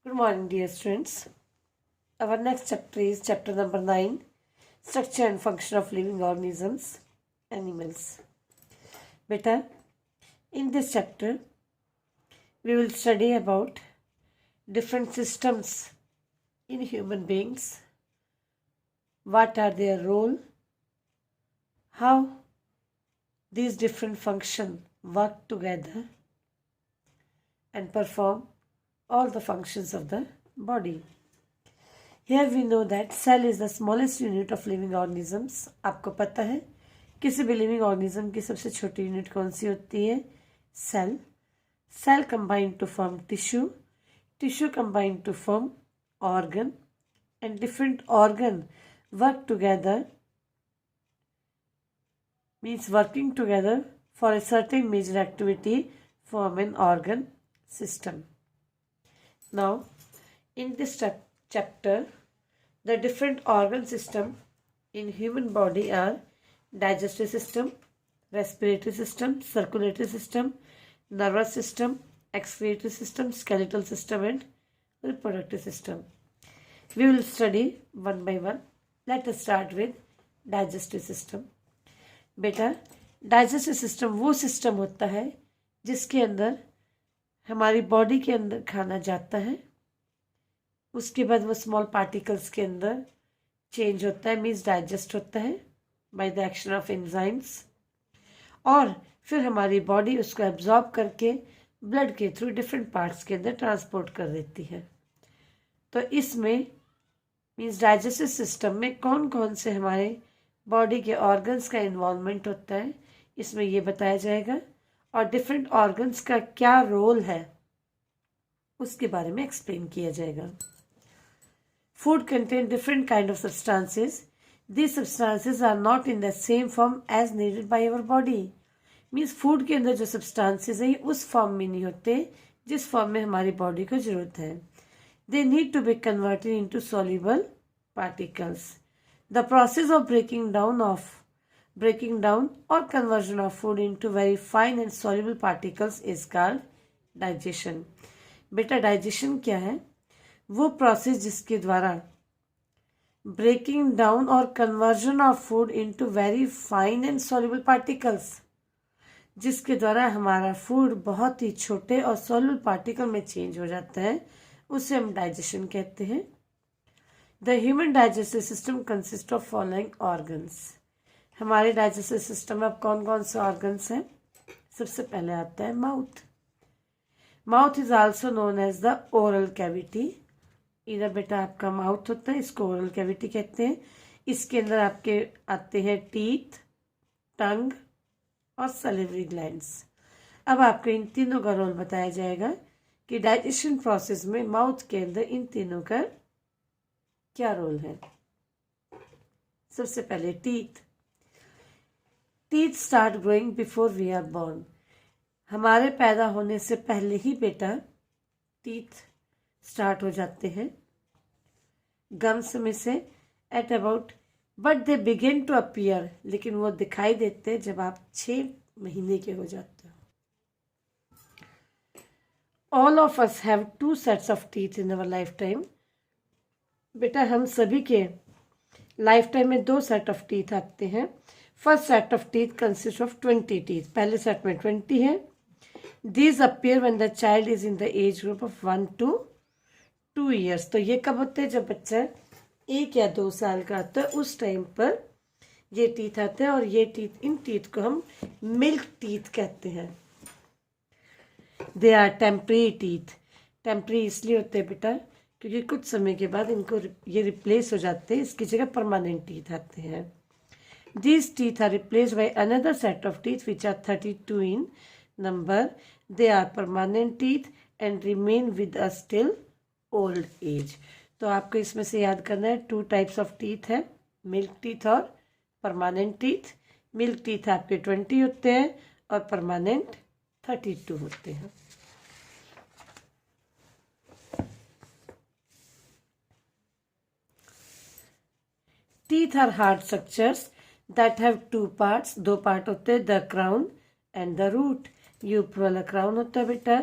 Good morning, dear students. Our next chapter is chapter number 9, Structure and Function of Living Organisms, Animals. Beta, in this chapter, we will study about different systems in human beings, what are their role, how these different functions work together and perform all the functions of the body. Here we know that cell is the smallest unit of living organisms. आपको पता है किसी भी living organism की सबसे छोटी unit कौन सी होती है? Cell. Cell combine to form tissue. Tissue combine to form organ, and different organ work together, means working together for a certain major activity form an organ system. Now, in this chapter, the different organ system in human body are digestive system, respiratory system, circulatory system, nervous system, excretory system, skeletal system and reproductive system. We will study one by one. Let us start with digestive system. बेटा, digestive system वो system होता है जिसके अंदर हमारी body के अंदर खाना जाता है, उसके बाद वो स्मॉल पार्टिकल्स के अंदर चेंज होता है, मीन्स डाइजेस्ट होता है by the action of enzymes, और फिर हमारी बॉडी उसको एब्जॉर्ब करके ब्लड के थ्रू डिफरेंट पार्ट्स के अंदर ट्रांसपोर्ट कर देती है. तो इसमें मीन्स डाइजेस्टिव सिस्टम में कौन कौन से हमारे बॉडी के ऑर्गन्स का इन्वॉल्वमेंट होता है, इसमें ये बताया जाएगा, और डिफरेंट ऑर्गन्स का क्या रोल है उसके बारे में एक्सप्लेन किया जाएगा. Food contain different kind of substances. These substances are not in the same form as needed by our body. Means food के अंदर जो सब्सटेंसेस है उस फॉर्म में नहीं होते जिस फॉर्म में हमारी बॉडी को जरूरत है. They need to be converted into soluble particles. The process of breaking down or conversion of food into very fine and soluble particles is called digestion. बेटा, डाइजेशन क्या है? वो प्रोसेस जिसके द्वारा ब्रेकिंग डाउन और conversion of food into very fine and soluble particles, जिसके द्वारा हमारा फूड बहुत ही छोटे और सॉल्युबल पार्टिकल में चेंज हो जाता है, उसे हम डाइजेशन कहते हैं. The human digestive system consist of following organs. हमारे डाइजेस्टिव सिस्टम में अब कौन कौन से ऑर्गन्स हैं? सबसे पहले आता है mouth. Mouth is also known as the oral cavity. इधर बेटा आपका माउथ होता है, इसको ओरल कैविटी कहते हैं. इसके अंदर आपके आते हैं टीथ, टंग और सलिवरी ग्लैंड्स. अब आपको इन तीनों का रोल बताया जाएगा कि डाइजेशन प्रोसेस में माउथ के अंदर इन तीनों का क्या रोल है. सबसे पहले teeth. Teeth start growing before we are born. हमारे पैदा होने से पहले ही बेटा टीथ स्टार्ट हो जाते हैं गम्स में से at about, but they begin to appear, लेकिन वो दिखाई देते हैं जब आप 6 महीने के हो जाते हो. All of us have 2 sets of teeth in our life time. बेटा, हम सभी के लाइफ टाइम में 2 सेट ऑफ टीथ आते हैं. First set of teeth consist of 20 teeth. पहले सेट में 20 है. These appear when the child is in the age group of 1 to 2 years. तो ये कब होते हैं? जब बच्चा 1 या 2 साल का आता है, उस टाइम पर ये टीथ आते हैं, और ये टीथ, इन टीथ को हम मिल्क टीथ कहते हैं. They are temporary teeth. Temporary इसलिए होते हैं बेटा क्योंकि कुछ समय के बाद इनको ये रिप्लेस हो जाते हैं, इसकी जगह परमानेंट टीथ आते हैं. These teeth are replaced by another set of teeth which are 32 in number. They are permanent teeth and remain with us till old age. तो आपको इसमें से याद करना है 2 टाइप्स ऑफ टीथ है, मिल्क टीथ और परमानेंट टीथ. मिल्क टीथ आपके 20 होते हैं और परमानेंट 32 होते हैं. Teeth are hard structures that have 2 parts. 2 part होते हैं, the crown and the root. ये ऊपर वाला क्राउन होता है बेटा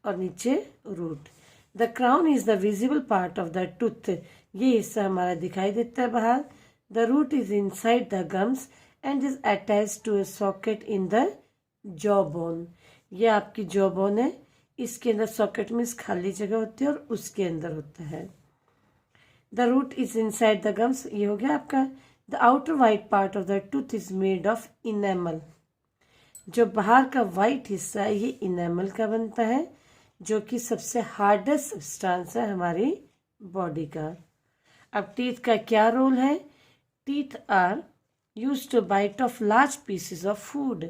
और नीचे root. The crown is the visible part of the tooth, ये हिस्सा हमारा दिखाई देता है बाहर। The root is inside the gums and is attach to a socket in the jaw bone, ये आपकी जॉ बोन है, इसके अंदर सॉकेट में खाली जगह होती है और उसके अंदर होता है। The root is inside the gums, ये हो गया आपका। The outer white part of the tooth is made of enamel, जो बाहर का वाइट हिस्सा है ये इनेमल का बनता है, जो कि सबसे हार्डेस्ट सब्सटेंस है हमारी बॉडी का। अब टीथ का क्या रोल है? Teeth are use to bite off large pieces of food,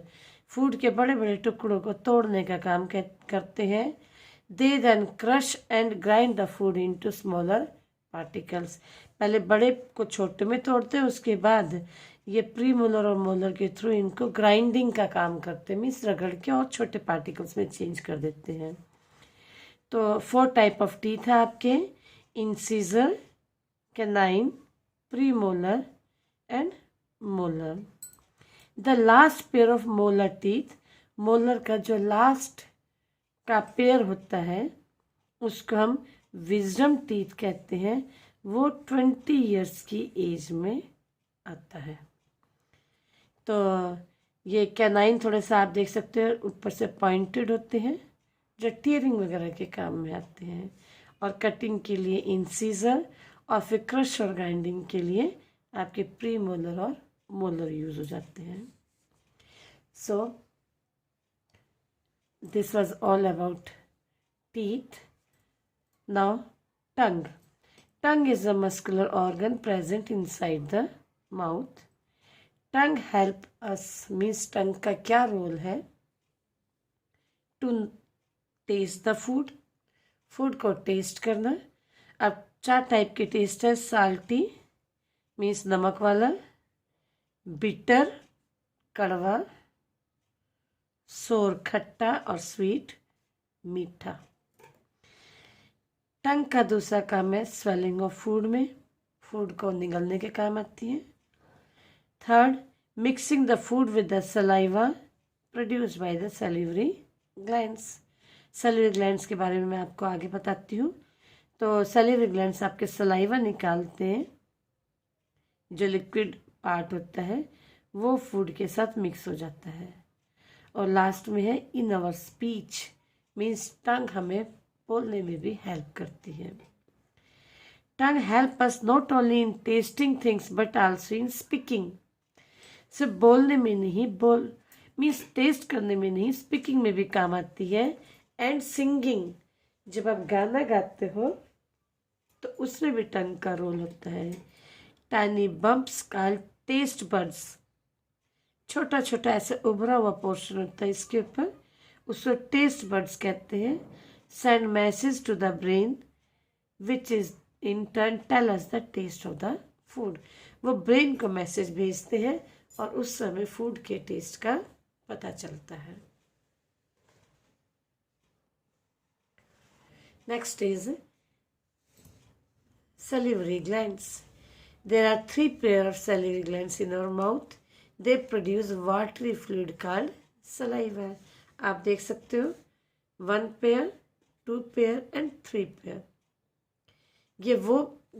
food के बड़े बड़े टुकड़ों को तोड़ने का काम करते हैं। They then crush and grind the food into smaller particles, पहले बड़े को छोटे में तोड़ते हैं, उसके बाद ये प्री मोलर और मोलर के थ्रू इनको ग्राइंडिंग का काम करते हैं, मीन्स रगड़ के और छोटे पार्टिकल्स में चेंज कर देते हैं। तो 4 टाइप ऑफ टीथ है आपके, incisor, canine, pre molar and molar. The last pair of molar teeth, molar का जो लास्ट का पेयर होता है उसको हम विजडम टीथ कहते हैं, वो 20 ईयर्स की एज में आता है। तो ये कैनाइन थोड़े सा आप देख सकते हैं ऊपर से पॉइंटेड होते हैं, जो टीयरिंग वगैरह के काम में आते हैं, और कटिंग के लिए इंसीजर, और फिर क्रश और ग्राइंडिंग के लिए आपके प्री मोलर और मोलर यूज हो जाते हैं। So this was all about teeth. Now tongue. Tongue is a muscular organ present inside the mouth. Tongue help us, means tongue का क्या रोल है? To taste the food, food को taste करना। अब 4 type के टेस्ट है, salty means नमक वाला, बिटर कड़वा, सोर खट्टा, और स्वीट मीठा। टंग का दूसरा काम है स्वेलिंग ऑफ फूड, में फूड को निगलने के काम आती है। Third, mixing the food with the saliva produced by the salivary glands. Salivary glands के बारे में मैं आपको आगे बताती हूँ। तो सैलिवरी ग्लैंड्स आपके सलाइवा निकालते हैं, जो लिक्विड पार्ट होता है वो फूड के साथ मिक्स हो जाता है। और लास्ट में है इन आवर स्पीच, मीन्स टंग हमें बोलने में भी हेल्प करती है। टंग help us not only in testing things but also in speaking, सिर्फ बोलने में नहीं, बोल मीन्स टेस्ट करने में नहीं, स्पीकिंग में भी काम आती है। एंड सिंगिंग, जब आप गाना गाते हो तो उसमें भी टंग का रोल होता है। Tiny bumps called taste buds, छोटा छोटा ऐसे उभरा हुआ पोर्शन होता है इसके ऊपर, उसको टेस्ट बड्स कहते हैं। Send message to the brain which is in turn tell us the taste of the food, वो ब्रेन को मैसेज भेजते हैं और उस समय फूड के टेस्ट का पता चलता है। Next is salivary glands. There are 3 pair of salivary glands in our mouth. They produce watery fluid called saliva. आप देख सकते हो 1 pair, 2 pair and 3 pair. ये वो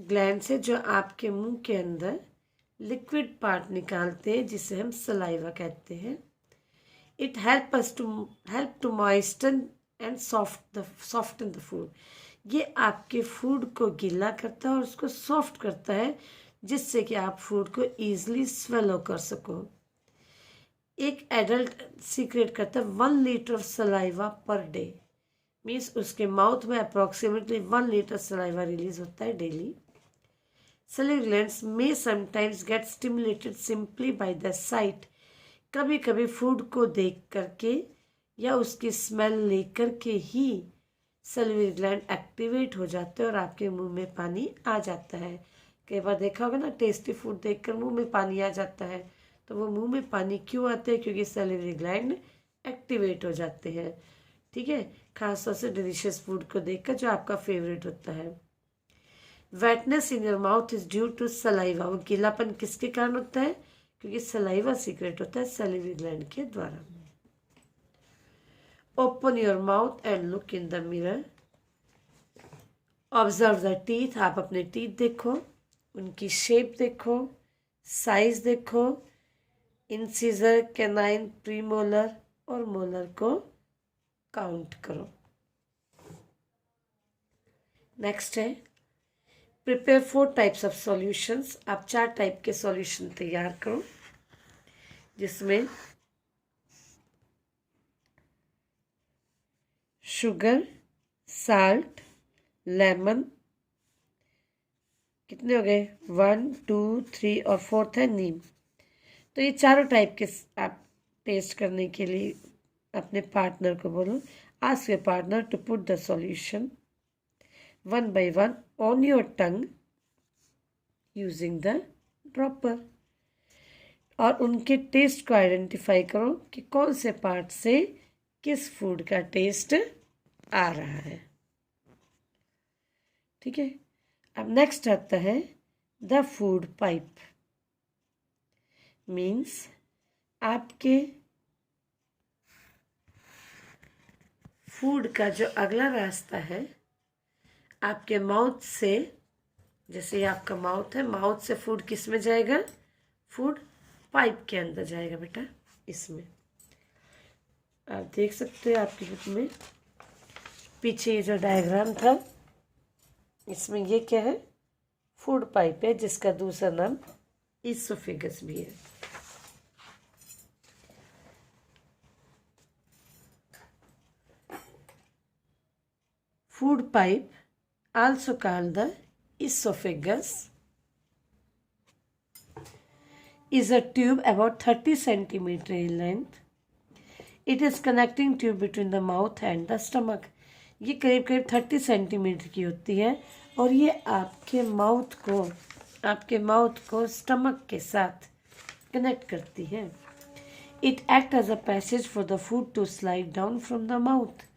ग्लैंड्स है जो आपके मुंह के अंदर लिक्विड पार्ट निकालते हैं, जिसे हम सलाइवा कहते हैं। It help to moisten and soften the food, ये आपके फूड को गीला करता है और उसको सॉफ्ट करता है, जिससे कि आप फूड को ईजिली स्वेलो कर सको। एक एडल्ट सीक्रेट करता है 1 litre saliva per day, means उसके माउथ में अप्रोक्सीमेटली 1 लीटर सलाइवा रिलीज होता है डेली। सैलिवरी ग्लैंड्स में sometimes get stimulated simply by the site, कभी कभी फूड को देख करके या उसकी स्मेल लेकर के ही सैलिवरी ग्लैंड एक्टिवेट हो जाते हैं और आपके मुंह में पानी आ जाता है। कई बार देखा होगा ना, टेस्टी फूड देखकर मुंह में पानी आ जाता है, तो वो मुंह में पानी क्यों आते हैं? क्योंकि सैलिवरी ग्लैंड एक्टिवेट हो जाते हैं। ठीक है, खासतौर से डिलीशियस फूड को देखकर जो आपका फेवरेट होता है। Wetness in your mouth is due to saliva, वो गीलापन किसके कारण होता है? क्योंकि सलाइवा सीक्रेट होता है सैलिवरी ग्लैंड के द्वारा। Open your mouth and look in the mirror. Observe the teeth, आप अपने टीथ देखो, उनकी शेप देखो, साइज देखो, इंसिजर, कैनाइन, प्रीमोलर और मोलर को काउंट करो। नेक्स्ट है प्रिपेयर 4 टाइप्स ऑफ सॉल्यूशंस। आप 4 टाइप के सॉल्यूशन तैयार करो, जिसमें शुगर, साल्ट, लेमन, कितने हो गए 1 2 3 और 4th है नीम। तो ये चारों टाइप के आप टेस्ट करने के लिए अपने पार्टनर को बोलो, ask your partner to put the solution 1 by 1 on your tongue using the dropper, और उनके टेस्ट को आइडेंटिफाई करो कि कौन से पार्ट से किस फूड का टेस्ट आ रहा है। ठीक है, अब नेक्स्ट आता है द फूड पाइप। मीन्स आपके फूड का जो अगला रास्ता है आपके माउथ से, जैसे ये आपका माउथ है, माउथ से फूड किस में जाएगा, फूड पाइप के अंदर जाएगा बेटा। इसमें आप देख सकते हो आपकी बुक में पीछे ये जो डायग्राम था, इसमें ये क्या है, फूड पाइप है, जिसका दूसरा नाम इसोफेगस भी है। Food pipe, also called the esophagus, is a tube about 30 centimeter in length. It is connecting tube between the mouth and the stomach. ये करीब करीब 30 सेंटीमीटर की होती है और ये आपके माउथ को स्टमक के साथ कनेक्ट करती है। It acts as a passage for the food to slide down from the mouth.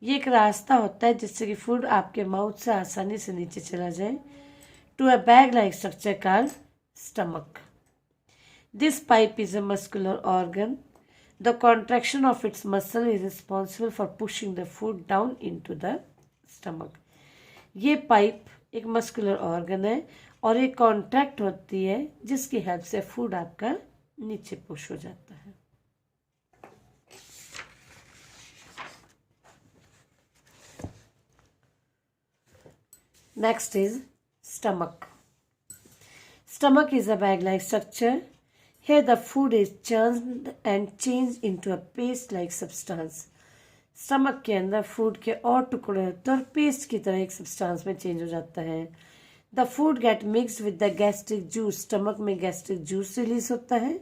ये एक रास्ता होता है जिससे कि फूड आपके माउथ से आसानी से नीचे चला जाए to a bag like structure called stomach. This pipe is a muscular organ. The contraction of its muscle is responsible for pushing the food down into the stomach. ये पाइप एक muscular organ है और ये contract होती है जिसकी help से food आपका नीचे पुश हो जाता है। Next is stomach. Stomach is a bag-like structure. Here the food is churned and changed into a paste-like substance. Stomach के अंदर फूड के और टुकड़े होते हैं और पेस्ट की तरह एक सब्सटेंस में चेंज हो जाता है। The food get mixed with the gastric juice. Stomach में गैस्ट्रिक जूस रिलीज होता है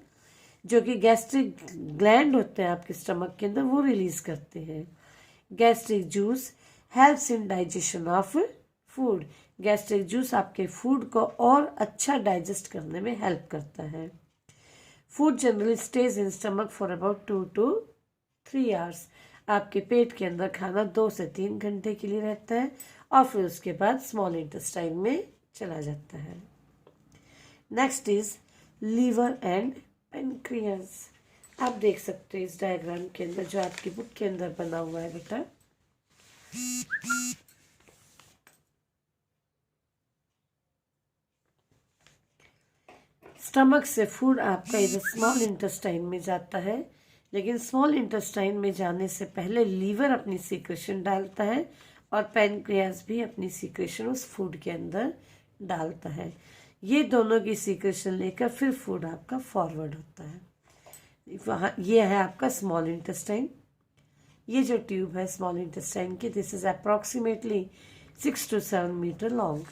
जो कि गैस्ट्रिक ग्लैंड होते हैं आपके स्टमक के अंदर, वो रिलीज करते हैं। Gastric juice helps in digestion of food. Gastric juice आपके फूड को और अच्छा डाइजेस्ट करने में हेल्प करता है। Food generally stage in stomach for about 2 to 3 hours। आपके पेट के अंदर खाना 2 से 3 घंटे के लिए रहता है और फिर उसके बाद स्मॉल इंटेस्टाइन में चला जाता है। Next is liver and pancreas. आप देख सकते हो इस डायग्राम के अंदर जो आपकी बुक के अंदर बना हुआ है बेटा। स्टमक से फूड आपका इधर स्मॉल इंटेस्टाइन में जाता है, लेकिन स्मॉल इंटेस्टाइन में जाने से पहले लीवर अपनी सीक्रेशन डालता है और पैनक्रियास भी अपनी सीक्रेशन उस फूड के अंदर डालता है। ये दोनों की सीक्रेशन लेकर फिर फूड आपका फॉरवर्ड होता है। वहाँ ये है आपका स्मॉल इंटेस्टाइन। ये जो ट्यूब है स्मॉल इंटेस्टाइन की, this is approximately 6 to 7 metre long.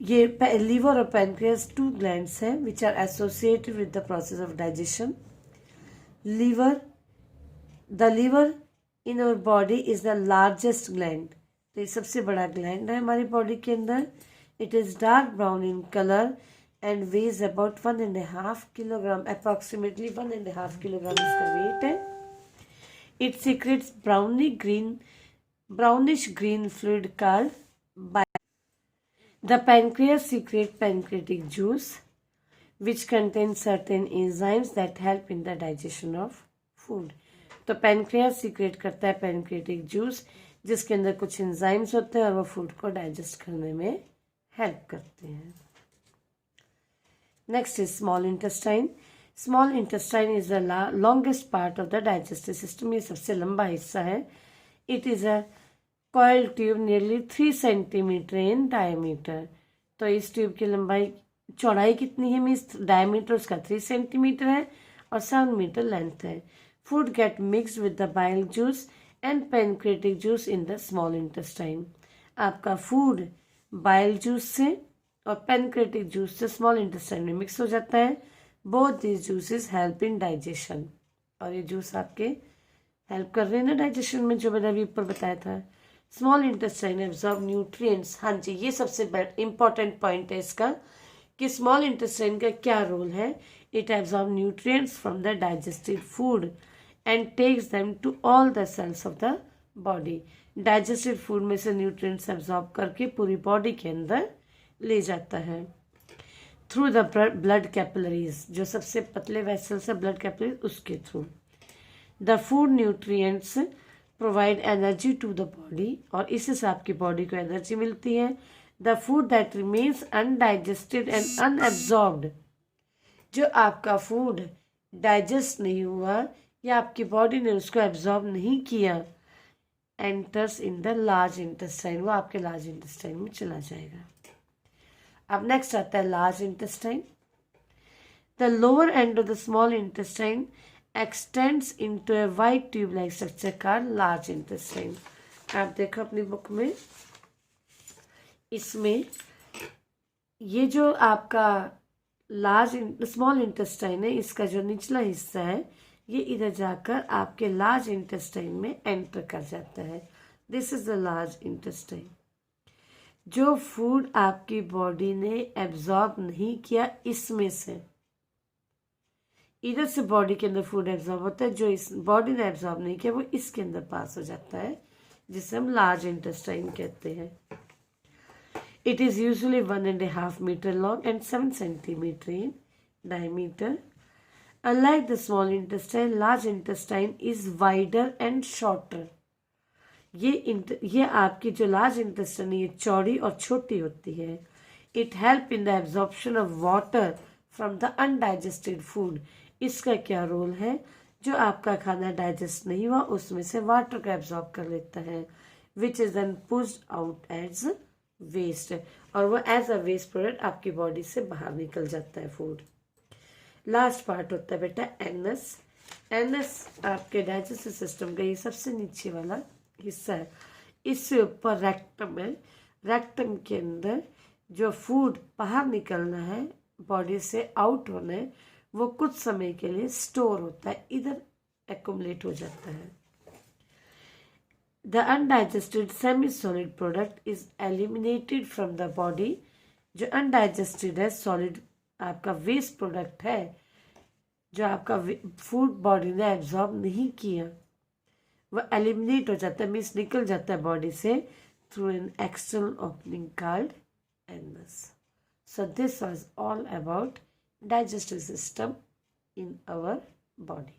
ये लीवर और पैनक्रियास 2 ग्लैंड्स हैं which are associated with the process of digestion. The liver in our body is the largest gland. तो ये सबसे बड़ा ग्लैंड है हमारी बॉडी के अंदर। It is dark brown in colour and ways about 1.5 kilogram. Approximately 1.5 kilogram इसका wait है। It secrets brownish green fluid called bile. The pancreas secretes pancreatic juice, which contains certain enzymes that help in the digestion of food. तो pancreas secret करता है pancreatic juice, जिसके अंदर कुछ enzymes होते हैं और वो फूड को डाइजेस्ट करने में हेल्प करते हैं। Next is small intestine. Small intestine is the longest part of the digestive system. ये सबसे लंबा हिस्सा है। It is a coil tube nearly 3 centimetre in diameter. तो इस ट्यूब की लंबाई चौड़ाई कितनी है, मीन्स डायमीटर उसका 3 सेंटीमीटर है और 7 मीटर लेंथ है। Food get mixed with the bile juice and pancreatic juice in the small intestine. आपका फूड बाइल जूस से और पैनक्रियाटिक जूस से स्मॉल इंटेस्टाइन में मिक्स हो जाता है। Both this juices help in digestion. और ये जूस आपके हेल्प कर रहे हैं ना डाइजेशन में, जो मैंने अभी ऊपर बताया था। Small intestine absorb nutrients. हाँ जी, ये सबसे इंपॉर्टेंट पॉइंट है इसका कि स्मॉल इंटेस्टाइन का क्या रोल है। It absorb nutrients from the digested food and takes them to all the cells of the body. Digested food में से न्यूट्रिएंट्स एब्जॉर्ब करके पूरी बॉडी के अंदर ले जाता है। थ्रू द ब्लड कैपिलरीज, जो सबसे पतले वेसल्स है ब्लड कैपिलरीज, उसके through. The food nutrients provide energy to the body, और इससे से आपकी बॉडी को एनर्जी मिलती है। The food that remains undigested and unabsorbed, जो आपका फूड डाइजेस्ट नहीं हुआ या आपकी बॉडी ने उसको एब्जॉर्ब नहीं किया, enters in the large intestine, वो आपके लार्ज इंटेस्टाइन में चला जाएगा। अब नेक्स्ट आता है large intestine. The lower end of the small intestine x tends into a wide tube like structure का लार्ज इंटेस्टाइन। आप देखो अपनी बुक में, इसमें ये जो आपका स्मॉल इंटेस्टाइन है, इसका जो निचला हिस्सा है ये इधर जाकर आपके लार्ज इंटेस्टाइन में एंटर कर जाता है। This is the large intestine. जो फूड आपकी बॉडी ने एब्जॉर्ब नहीं किया, इसमें से इधर से बॉडी के अंदर फूड एब्जॉर्ब होता है, जो इस बॉडी ने एब्जॉर्ब नहीं किया वो इसके अंदर पास हो जाता है, जिसे हम लार्ज इंटेस्टाइन कहते हैं। It is usually 1.5 metre long and 7 centimetre in diameter. Unlike the small intestine, large intestine is wider and shorter. ये आपकी जो लार्ज इंटेस्टाइन है ये चौड़ी और छोटी होती है। It help in the absorption of water from the undigested food. इसका क्या रोल है, जो आपका खाना डाइजेस्ट नहीं हुआ उसमें से वाटर को एब्जॉर्ब कर लेता है, which is then pushed out as waste, और वो एज अ वेस्ट प्रोडक्ट आपकी बॉडी से बाहर निकल जाता है फूड। लास्ट पार्ट होता है बेटा एनस। एनस आपके डाइजेस्टिव सिस्टम का ये सबसे नीचे वाला हिस्सा है। इससे ऊपर रेक्टम है। रेक्टम के अंदर जो फूड बाहर निकलना है, बॉडी से आउट होना है, वो कुछ समय के लिए स्टोर होता है, इधर एक्यूमुलेट हो जाता है। The undigested semi solid product is eliminated from the body. जो अनडाइजेस्टेड है, सॉलिड आपका वेस्ट प्रोडक्ट है, जो आपका फूड बॉडी ने एब्जॉर्ब नहीं किया, वो एलिमिनेट हो जाता है, मीन्स निकल जाता है बॉडी से through an external opening called anus. So this was all about digestive system in our body.